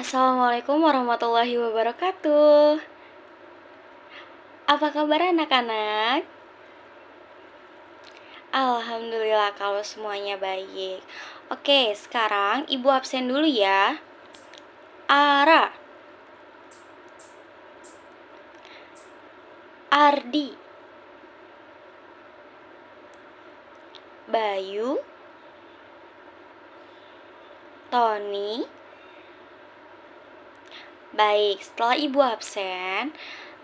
Assalamualaikum warahmatullahi wabarakatuh. Apa kabar anak-anak? Alhamdulillah kalau semuanya baik. Oke, sekarang ibu absen dulu ya. Ara, Ardi, Bayu, Tony. Baik, setelah ibu absen,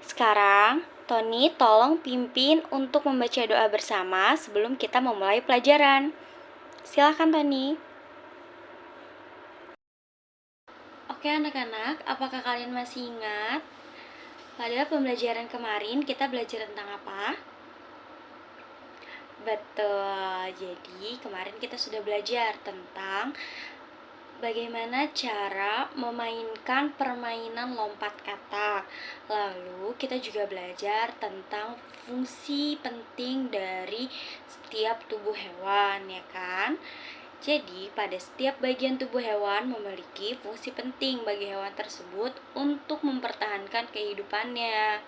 sekarang Tony tolong pimpin untuk membaca doa bersama sebelum kita memulai pelajaran. Silakan Tony. Oke anak-anak, apakah kalian masih ingat pada pembelajaran kemarin kita belajar tentang apa? Betul, jadi kemarin kita sudah belajar tentang bagaimana cara memainkan permainan lompat kata. Lalu kita juga belajar tentang fungsi penting dari setiap tubuh hewan, ya kan? Jadi, pada setiap bagian tubuh hewan memiliki fungsi penting bagi hewan tersebut untuk mempertahankan kehidupannya.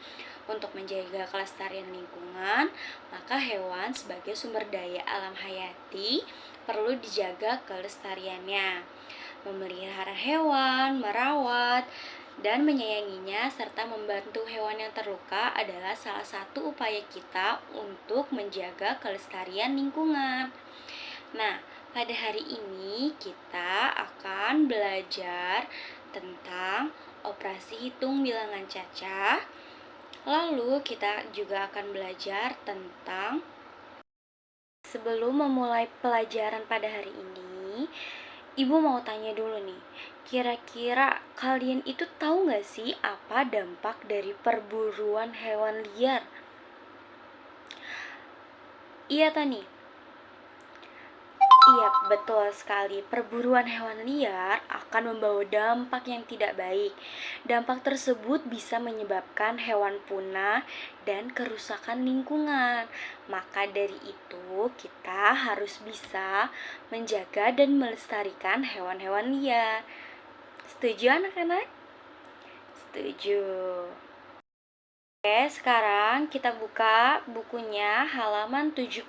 Untuk menjaga kelestarian lingkungan, maka hewan sebagai sumber daya alam hayati perlu dijaga kelestariannya. Memelihara hewan, merawat, dan menyayanginya serta membantu hewan yang terluka adalah salah satu upaya kita untuk menjaga kelestarian lingkungan. Nah, pada hari ini kita akan belajar tentang operasi hitung bilangan cacah. Lalu kita juga akan belajar tentang sebelum memulai pelajaran pada hari ini, Ibu mau tanya dulu nih, kira-kira kalian itu tahu gak sih apa dampak dari perburuan hewan liar? Iya Tani. Iya, betul sekali. Perburuan hewan liar akan membawa dampak yang tidak baik. Dampak tersebut bisa menyebabkan hewan punah dan kerusakan lingkungan. Maka dari itu, kita harus bisa menjaga dan melestarikan hewan-hewan liar. Setuju anak-anak? Setuju. Oke, sekarang kita buka bukunya halaman 70.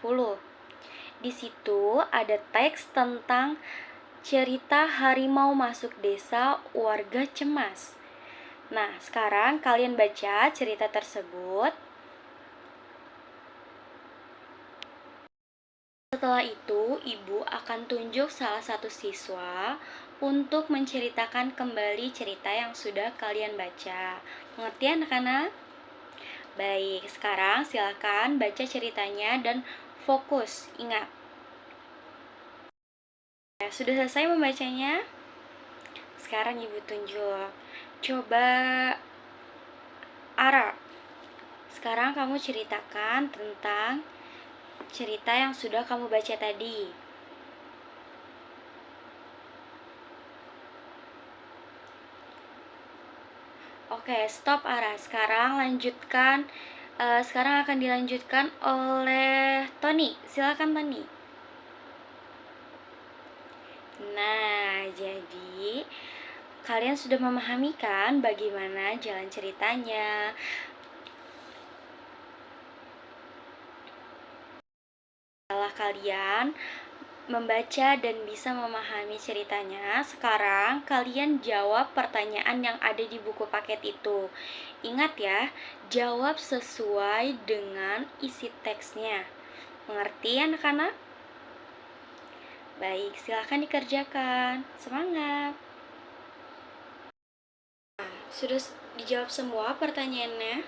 Di situ ada teks tentang cerita harimau masuk desa warga cemas. Nah, sekarang kalian baca cerita tersebut. Setelah itu, ibu akan tunjuk salah satu siswa untuk menceritakan kembali cerita yang sudah kalian baca. Mengerti anak-anak? Baik, sekarang silakan baca ceritanya dan fokus, ingat. Sudah selesai membacanya? Sekarang ibu tunjuk. Coba Ara, sekarang kamu ceritakan tentang cerita yang sudah kamu baca tadi. Oke, stop Ara. Sekarang lanjutkan. Sekarang akan dilanjutkan oleh Tony. Silakan Tony. Nah, jadi kalian sudah memahami kan bagaimana jalan ceritanya? Setelah kalian membaca dan bisa memahami ceritanya, sekarang kalian jawab pertanyaan yang ada di buku paket itu. Ingat ya, jawab sesuai dengan isi teksnya. Mengerti anak-anak? Baik, silahkan dikerjakan. Semangat! Sudah dijawab semua pertanyaannya?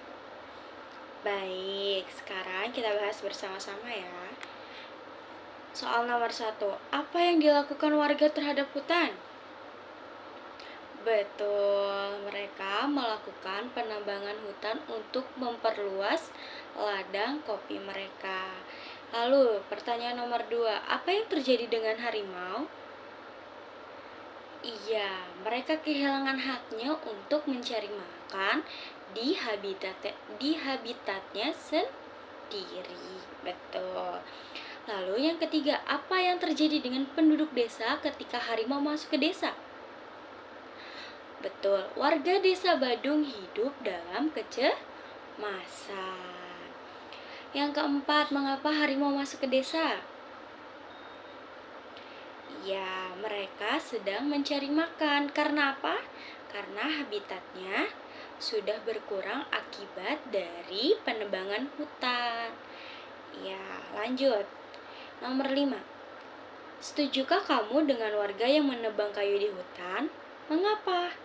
Baik, sekarang kita bahas bersama-sama ya. Soal nomor 1, apa yang dilakukan warga terhadap hutan? Betul, mereka melakukan penambangan hutan untuk memperluas ladang kopi mereka. Lalu, pertanyaan nomor 2, apa yang terjadi dengan harimau? Iya, mereka kehilangan haknya untuk mencari makan di habitatnya sendiri. Betul. Lalu yang ketiga, apa yang terjadi dengan penduduk desa ketika harimau masuk ke desa? Betul, warga desa Badung hidup dalam kecemasan. Yang keempat, mengapa harimau masuk ke desa? Ya, mereka sedang mencari makan. Karena apa? Karena habitatnya sudah berkurang akibat dari penebangan hutan. Ya, lanjut. Nomor 5. Setujukah kamu dengan warga yang menebang kayu di hutan? Mengapa?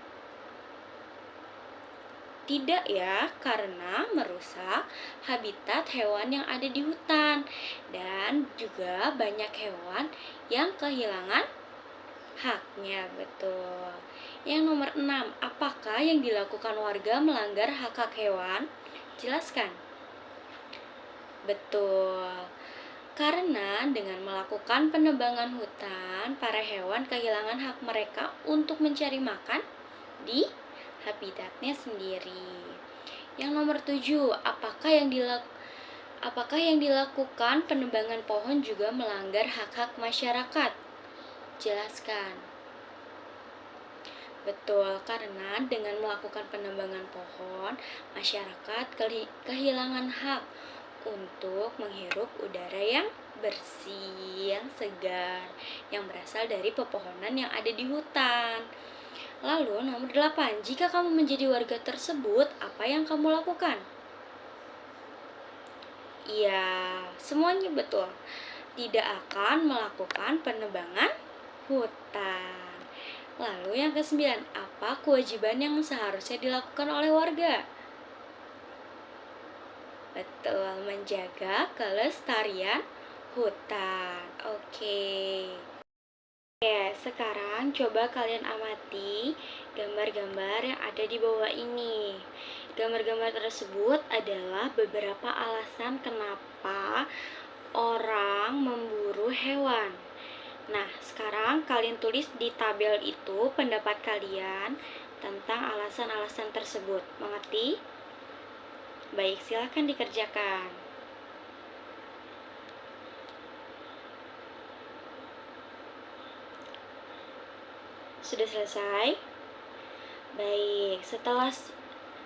Tidak ya, karena merusak habitat hewan yang ada di hutan. Dan juga banyak hewan yang kehilangan haknya, betul. Yang nomor 6, apakah yang dilakukan warga melanggar hak-hak hewan? Jelaskan. Betul. Karena dengan melakukan penebangan hutan, para hewan kehilangan hak mereka untuk mencari makan di habitatnya sendiri. Yang nomor 7, apakah yang dilakukan penebangan pohon juga melanggar hak-hak masyarakat? Jelaskan. Betul, karena dengan melakukan penebangan pohon, masyarakat kehilangan hak untuk menghirup udara yang bersih, yang segar, yang berasal dari pepohonan yang ada di hutan. Lalu nomor 8, jika kamu menjadi warga tersebut, apa yang kamu lakukan? Iya, semuanya betul. Tidak akan melakukan penebangan hutan. Lalu yang ke-9, apa kewajiban yang seharusnya dilakukan oleh warga? Betul, menjaga kelestarian hutan. Oke, sekarang coba kalian amati gambar-gambar yang ada di bawah ini. Gambar-gambar tersebut adalah beberapa alasan kenapa orang memburu hewan. Nah, sekarang kalian tulis di tabel itu pendapat kalian tentang alasan-alasan tersebut. Mengerti? Baik, silakan dikerjakan. Sudah selesai? Baik, setelah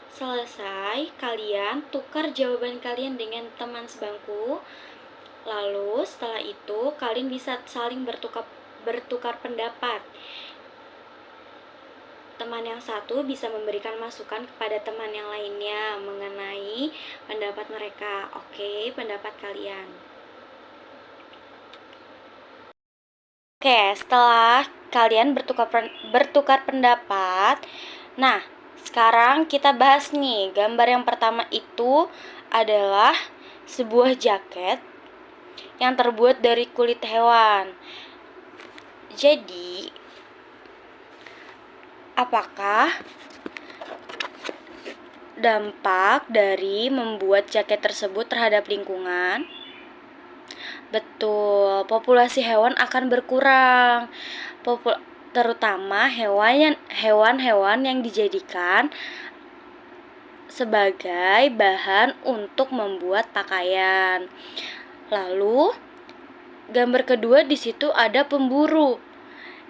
selesai, kalian tukar jawaban kalian dengan teman sebangku. Lalu setelah itu, kalian bisa saling bertukar pendapat. Teman yang satu bisa memberikan masukan kepada teman yang lainnya mengenai pendapat mereka. Oke, pendapat kalian. Oke, setelah kalian bertukar pendapat, nah, sekarang kita bahas nih. Gambar yang pertama itu adalah sebuah jaket yang terbuat dari kulit hewan. Jadi, apakah dampak dari membuat jaket tersebut terhadap lingkungan? Betul, populasi hewan akan berkurang. Terutama hewan-hewan yang dijadikan sebagai bahan untuk membuat pakaian. Lalu, gambar kedua di situ ada pemburu,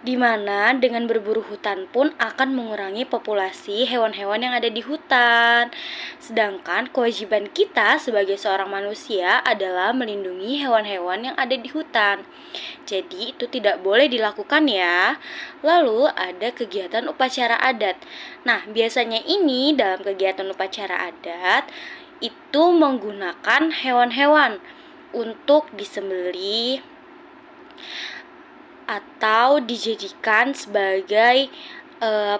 di mana dengan berburu hutan pun akan mengurangi populasi hewan-hewan yang ada di hutan. Sedangkan kewajiban kita sebagai seorang manusia adalah melindungi hewan-hewan yang ada di hutan. Jadi itu tidak boleh dilakukan ya. Lalu ada kegiatan upacara adat. Nah, biasanya ini dalam kegiatan upacara adat itu menggunakan hewan-hewan untuk disembelih atau dijadikan sebagai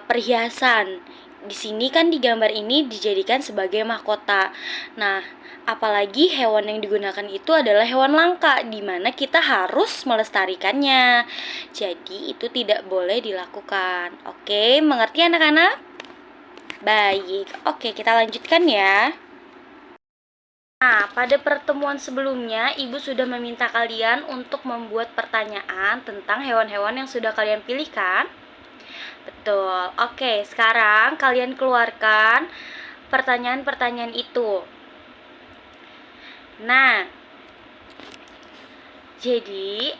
perhiasan. Di sini kan di gambar ini dijadikan sebagai mahkota. Nah, apalagi hewan yang digunakan itu adalah hewan langka, di mana kita harus melestarikannya. Jadi itu tidak boleh dilakukan. Oke, mengerti anak-anak? Baik, oke kita lanjutkan ya. Nah, pada pertemuan sebelumnya, Ibu sudah meminta kalian untuk membuat pertanyaan tentang hewan-hewan yang sudah kalian pilih kan? Betul. Oke, sekarang kalian keluarkan pertanyaan-pertanyaan itu. Nah, jadi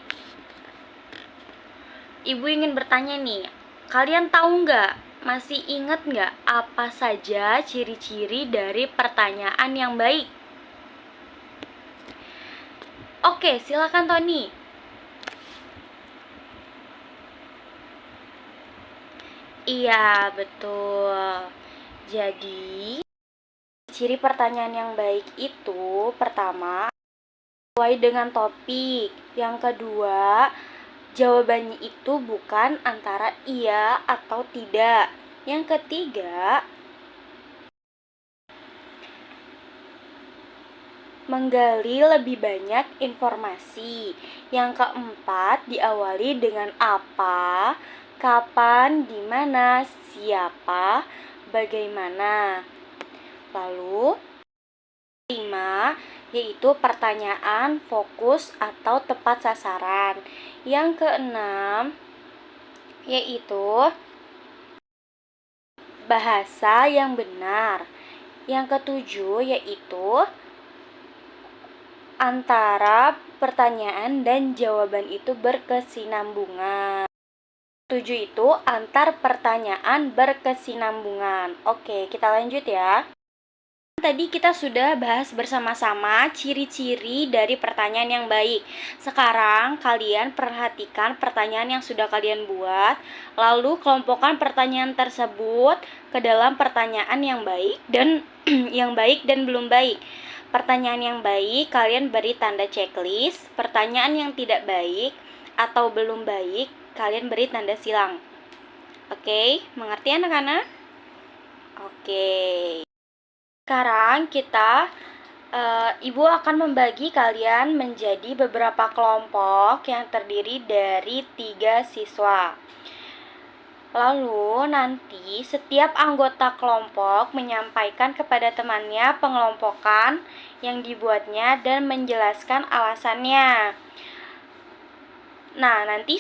Ibu ingin bertanya nih, kalian tahu nggak Masih ingat nggak apa saja ciri-ciri dari pertanyaan yang baik? Oke, silakan Tony. Iya, betul. Jadi, ciri pertanyaan yang baik itu pertama, sesuai dengan topik. Yang kedua, jawabannya itu bukan antara iya atau tidak. Yang ketiga, menggali lebih banyak informasi. Yang keempat, diawali dengan apa, kapan, di mana, siapa, bagaimana. Lalu, 5 yaitu pertanyaan fokus atau tepat sasaran. Yang keenam yaitu bahasa yang benar. Yang ketujuh yaitu antara pertanyaan dan jawaban itu berkesinambungan. Tujuh itu antar pertanyaan berkesinambungan. Oke, kita lanjut ya. Tadi kita sudah bahas bersama-sama ciri-ciri dari pertanyaan yang baik. Sekarang kalian perhatikan pertanyaan yang sudah kalian buat, lalu kelompokkan pertanyaan tersebut ke dalam pertanyaan yang baik dan yang baik dan belum baik. Pertanyaan yang baik kalian beri tanda checklist, pertanyaan yang tidak baik atau belum baik kalian beri tanda silang. Oke, mengerti anak-anak? Oke. Sekarang Ibu akan membagi kalian menjadi beberapa kelompok yang terdiri dari 3 siswa. Lalu nanti setiap anggota kelompok menyampaikan kepada temannya pengelompokan yang dibuatnya dan menjelaskan alasannya. Nah, nanti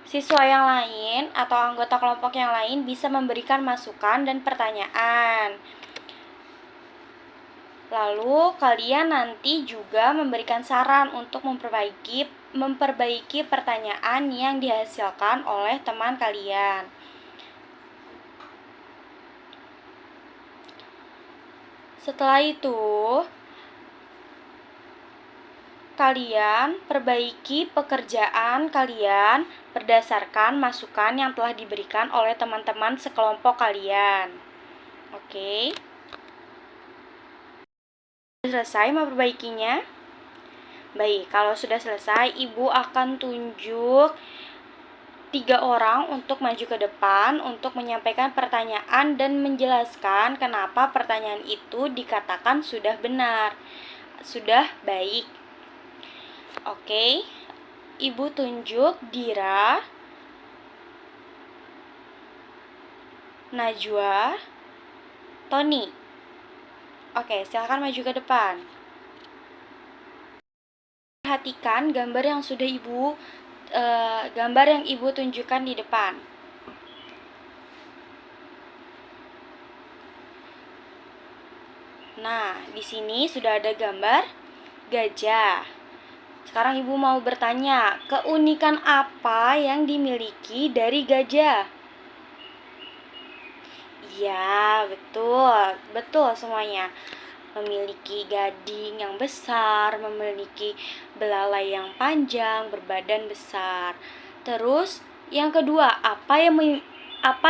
siswa yang lain atau anggota kelompok yang lain bisa memberikan masukan dan pertanyaan. Lalu kalian nanti juga memberikan saran untuk memperbaiki pertanyaan yang dihasilkan oleh teman kalian. Setelah itu, kalian perbaiki pekerjaan kalian berdasarkan masukan yang telah diberikan oleh teman-teman sekelompok kalian. Oke. Selesai memperbaikinya? Baik, kalau sudah selesai, Ibu akan tunjuk 3 orang untuk maju ke depan untuk menyampaikan pertanyaan dan menjelaskan kenapa pertanyaan itu dikatakan sudah benar, sudah baik. Oke, Ibu tunjuk Dira, Najwa, Tony. Oke, silakan maju ke depan. Perhatikan gambar yang Ibu tunjukkan di depan. Nah, di sini sudah ada gambar gajah. Sekarang Ibu mau bertanya, keunikan apa yang dimiliki dari gajah? Iya, betul semuanya. Memiliki gading yang besar, memiliki belalai yang panjang, berbadan besar. Terus, yang kedua, apa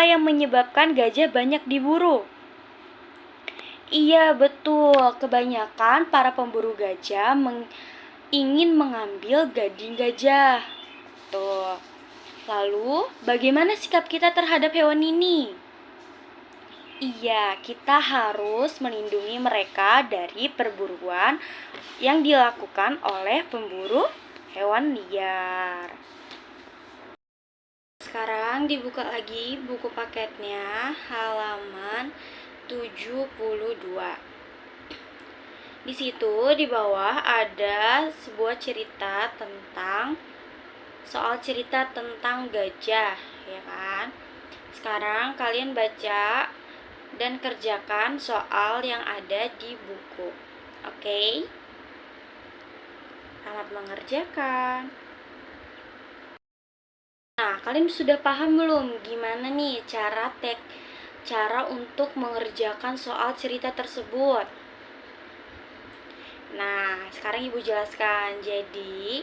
yang menyebabkan gajah banyak diburu? Iya, betul. Kebanyakan para pemburu gajah ingin mengambil gading gajah. Tuh. Lalu, bagaimana sikap kita terhadap hewan ini? Iya, kita harus melindungi mereka dari perburuan yang dilakukan oleh pemburu hewan liar. Sekarang dibuka lagi buku paketnya, halaman 72. Di situ di bawah ada sebuah cerita tentang gajah, ya kan? Sekarang kalian baca dan kerjakan soal yang ada di buku. Oke? Selamat mengerjakan. Nah, kalian sudah paham belum gimana nih cara untuk mengerjakan soal cerita tersebut? Nah, sekarang Ibu jelaskan. Jadi,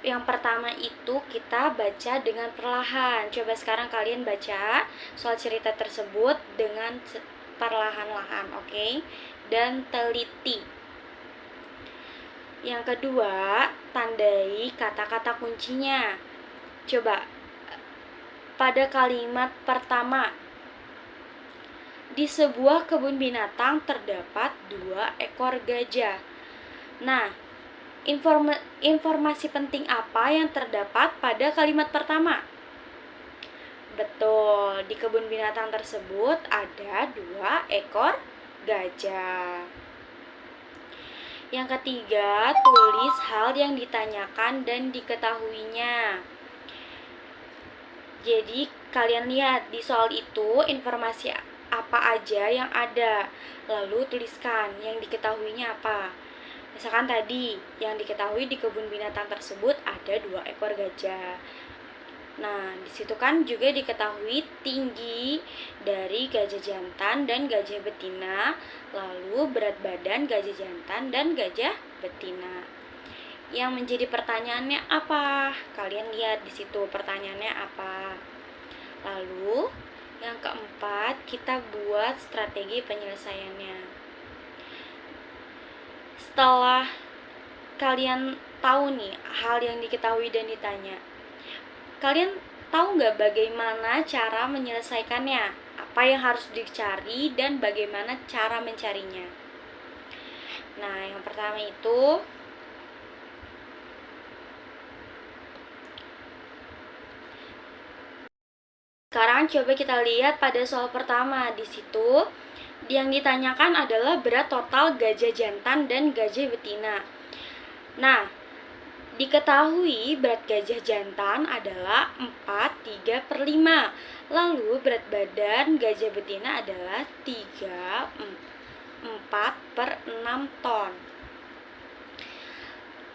yang pertama itu kita baca dengan perlahan. Coba sekarang kalian baca soal cerita tersebut dengan perlahan-lahan, oke? Dan teliti. Yang kedua, tandai kata-kata kuncinya. Coba pada kalimat pertama, di sebuah kebun binatang terdapat 2 ekor gajah. Nah, informasi penting apa yang terdapat pada kalimat pertama? Betul, di kebun binatang tersebut ada 2 ekor gajah. Yang ketiga, tulis hal yang ditanyakan dan diketahuinya. Jadi, kalian lihat di soal itu informasi apa aja yang ada. Lalu tuliskan yang diketahuinya apa. Misalkan tadi, yang diketahui di kebun binatang tersebut ada 2 ekor gajah. Nah, disitu kan juga diketahui tinggi dari gajah jantan dan gajah betina, lalu berat badan gajah jantan dan gajah betina. Yang menjadi pertanyaannya apa? Kalian lihat di situ pertanyaannya apa. Lalu, yang keempat, kita buat strategi penyelesaiannya. Setelah kalian tahu nih hal yang diketahui dan ditanya, kalian tahu nggak bagaimana cara menyelesaikannya? Apa yang harus dicari dan bagaimana cara mencarinya? Nah, yang pertama itu sekarang coba kita lihat pada soal pertama. Di situ yang ditanyakan adalah berat total gajah jantan dan gajah betina. Nah, diketahui berat gajah jantan adalah 4/3/5. Lalu berat badan gajah betina adalah 4/6 ton.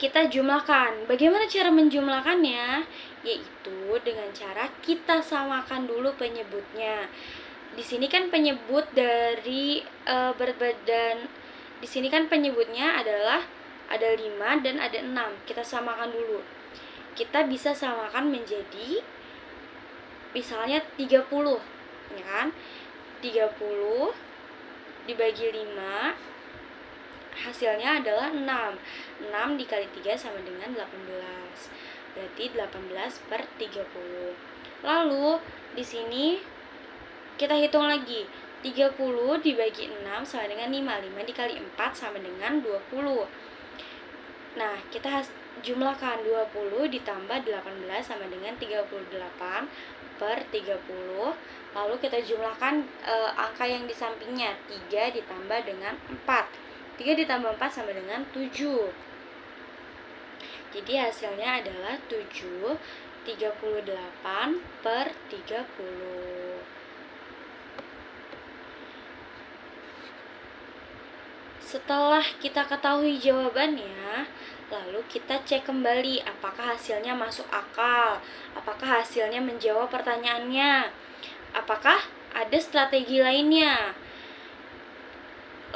Kita jumlahkan. Bagaimana cara menjumlahkannya? Yaitu dengan cara kita samakan dulu penyebutnya. Di sini kan penyebut dari berat badan. Di sini kan penyebutnya adalah ada 5 dan ada 6. Kita samakan dulu. Kita bisa samakan menjadi misalnya 30, ya kan? 30 dibagi 5 hasilnya adalah 6. 6 dikali 3 sama dengan 18. Berarti 18/30. Lalu di sini kita hitung lagi. 30 dibagi 6 sama dengan 5. 5 dikali 4 sama dengan 20. Nah, kita jumlahkan 20 ditambah 18 sama dengan 38/30. Lalu kita jumlahkan angka yang di sampingnya. 3 ditambah dengan 4. 3 ditambah 4 sama dengan 7. Jadi hasilnya adalah 7/38/30. Setelah kita ketahui jawabannya, lalu kita cek kembali apakah hasilnya masuk akal, apakah hasilnya menjawab pertanyaannya, apakah ada strategi lainnya.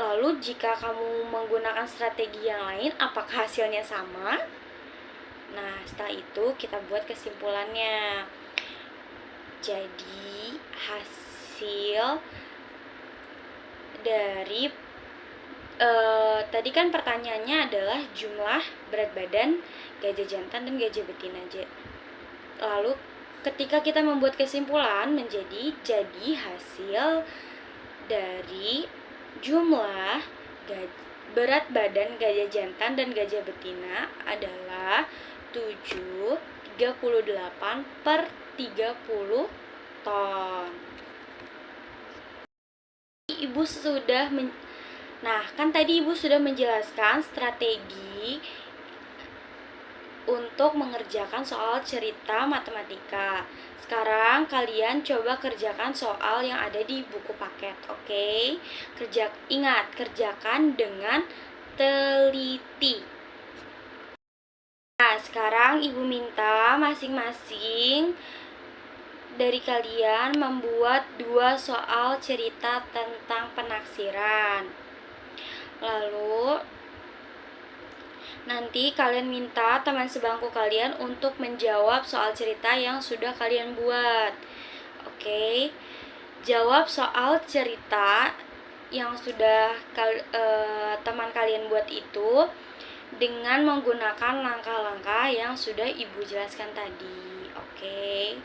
Lalu jika kamu menggunakan strategi yang lain, apakah hasilnya sama? Nah, setelah itu kita buat kesimpulannya. Jadi, hasil dari tadi kan pertanyaannya adalah jumlah berat badan gajah jantan dan gajah betina. Lalu ketika kita membuat kesimpulan jadi hasil dari jumlah berat badan gajah jantan dan gajah betina adalah 7/38/30 ton. Ibu sudah Nah, kan tadi Ibu sudah menjelaskan strategi untuk mengerjakan soal cerita matematika. Sekarang kalian coba kerjakan soal yang ada di buku paket, oke? Ingat, kerjakan dengan teliti. Nah, sekarang Ibu minta masing-masing dari kalian membuat 2 soal cerita tentang penaksiran. Lalu nanti kalian minta teman sebangku kalian untuk menjawab soal cerita yang sudah kalian buat. Oke. Jawab soal cerita yang sudah teman kalian buat itu dengan menggunakan langkah-langkah yang sudah Ibu jelaskan tadi. Oke.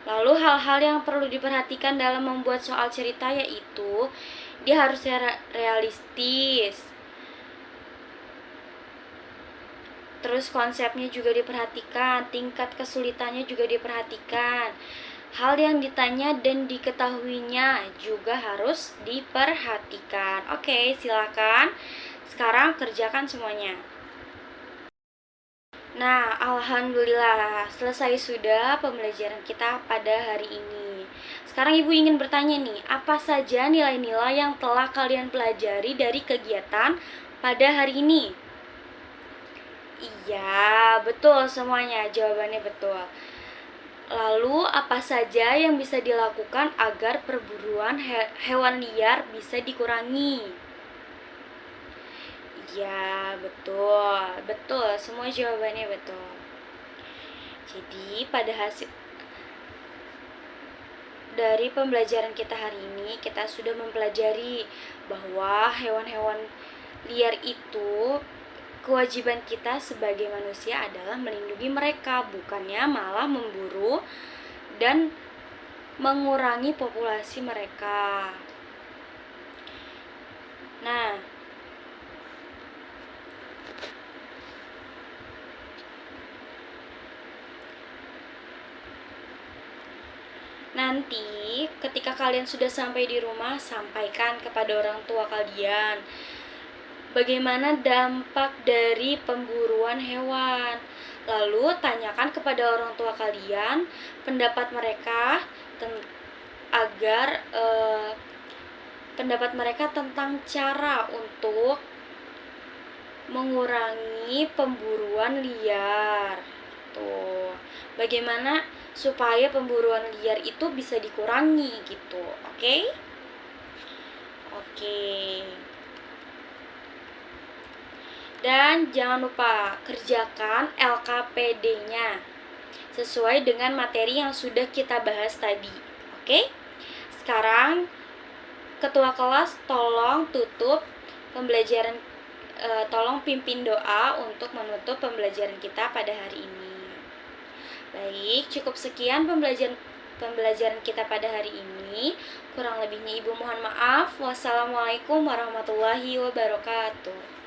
Lalu hal-hal yang perlu diperhatikan dalam membuat soal cerita yaitu dia harus realistis. Terus konsepnya juga diperhatikan, tingkat kesulitannya juga diperhatikan. Hal yang ditanya dan diketahuinya juga harus diperhatikan. Oke, silakan. Sekarang kerjakan semuanya. Nah, alhamdulillah selesai sudah pembelajaran kita pada hari ini. Sekarang Ibu ingin bertanya nih, apa saja nilai-nilai yang telah kalian pelajari dari kegiatan pada hari ini? Iya, betul semuanya, jawabannya betul. Lalu, apa saja yang bisa dilakukan agar perburuan hewan liar bisa dikurangi? Ya, betul. Betul, semua jawabannya betul. Jadi, pada hasil dari pembelajaran kita hari ini, kita sudah mempelajari bahwa hewan-hewan liar itu kewajiban kita sebagai manusia adalah melindungi mereka, bukannya malah memburu dan mengurangi populasi mereka. Nah, nanti ketika kalian sudah sampai di rumah, sampaikan kepada orang tua kalian bagaimana dampak dari pemburuan hewan. Lalu tanyakan kepada orang tua kalian pendapat mereka pendapat mereka tentang cara untuk mengurangi pemburuan liar. Tuh, bagaimana supaya pemburuan liar itu bisa dikurangi gitu. Oke? Oke. Dan jangan lupa kerjakan LKPD-nya sesuai dengan materi yang sudah kita bahas tadi. Oke? Sekarang ketua kelas tolong tutup pembelajaran, tolong pimpin doa untuk menutup pembelajaran kita pada hari ini. Baik, cukup sekian pembelajaran kita pada hari ini. Kurang lebihnya Ibu mohon maaf. Wassalamualaikum warahmatullahi wabarakatuh.